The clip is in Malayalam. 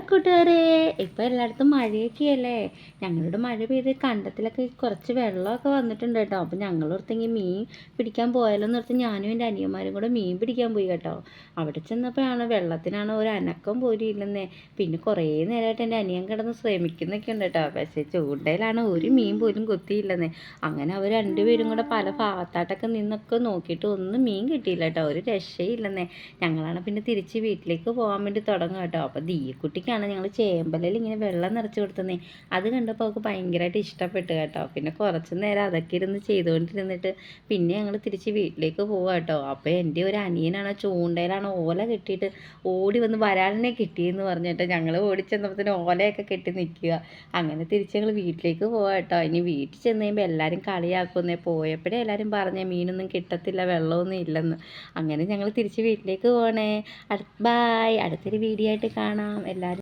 കൂട്ടുകാരെ, ഇപ്പം എല്ലായിടത്തും മഴയൊക്കെയല്ലേ. ഞങ്ങളുടെ മഴ പെയ്ത് കണ്ടത്തിലൊക്കെ കുറച്ച് വെള്ളമൊക്കെ വന്നിട്ടുണ്ട് കേട്ടോ. അപ്പം ഞങ്ങളോർത്തെങ്കിൽ മീൻ പിടിക്കാൻ പോയാലോ എന്നോർത്ത് ഞാനും എൻ്റെ അനിയന്മാരും കൂടെ മീൻ പിടിക്കാൻ പോയി കേട്ടോ. അവിടെ ചെന്നപ്പോഴാണ് വെള്ളത്തിനാണ് ഒരു അനക്കം പോലും ഇല്ലെന്നേ. പിന്നെ കുറേ നേരമായിട്ട് എൻ്റെ അനിയൻ കിടന്ന് ശ്രമിക്കുന്നൊക്കെ ഉണ്ട് കേട്ടോ. പക്ഷേ ചൂണ്ടയിലാണ് ഒരു മീൻ പോലും കൊത്തിയില്ലെന്നേ. അങ്ങനെ അവർ രണ്ടുപേരും കൂടെ പല ഭാഗത്തായിട്ടൊക്കെ നിന്നൊക്കെ നോക്കിയിട്ട് ഒന്നും മീൻ കിട്ടിയില്ല കേട്ടോ. ഒരു രക്ഷയില്ലെന്നേ. ഞങ്ങളാണ് പിന്നെ തിരിച്ച് വീട്ടിലേക്ക് പോകാൻ വേണ്ടി തുടങ്ങും കേട്ടോ. അപ്പോൾ കുട്ടിക്കാണ് ഞങ്ങൾ ചേമ്പലിൽ ഇങ്ങനെ വെള്ളം നിറച്ച് കൊടുത്തതേ. അത് കണ്ടപ്പോൾ അവൾക്ക് ഭയങ്കരമായിട്ട് ഇഷ്ടപ്പെട്ടു കേട്ടോ. പിന്നെ കുറച്ച് നേരം അതൊക്കെ ഇരുന്ന് ചെയ്തുകൊണ്ടിരുന്നിട്ട് പിന്നെ ഞങ്ങൾ തിരിച്ച് വീട്ടിലേക്ക് പോവാം കേട്ടോ. അപ്പോൾ എൻ്റെ ഒരു അനിയനാണ് ചൂണ്ടയിലാണ് ഓല കെട്ടിയിട്ട് ഓടി വന്ന് വരാലിനെ കിട്ടിയെന്ന് പറഞ്ഞിട്ട് ഞങ്ങൾ ഓടിച്ചെന്നപ്പോഴത്തേന് ഓലയൊക്കെ കെട്ടി നിൽക്കുക. അങ്ങനെ തിരിച്ച് ഞങ്ങൾ വീട്ടിലേക്ക് പോവാം കേട്ടോ. ഇനി വീട്ടിൽ ചെന്ന് കഴിയുമ്പോൾ എല്ലാവരും കളിയാക്കുന്നേ. പോയപ്പോഴേ എല്ലാവരും പറഞ്ഞ മീനൊന്നും കിട്ടത്തില്ല, വെള്ളമൊന്നും ഇല്ലെന്ന്. അങ്ങനെ ഞങ്ങൾ തിരിച്ച് വീട്ടിലേക്ക് പോകണേ. ബൈ, അടുത്തൊരു വീഡിയോ ആയിട്ട് കാണാം എല്ലാവരും.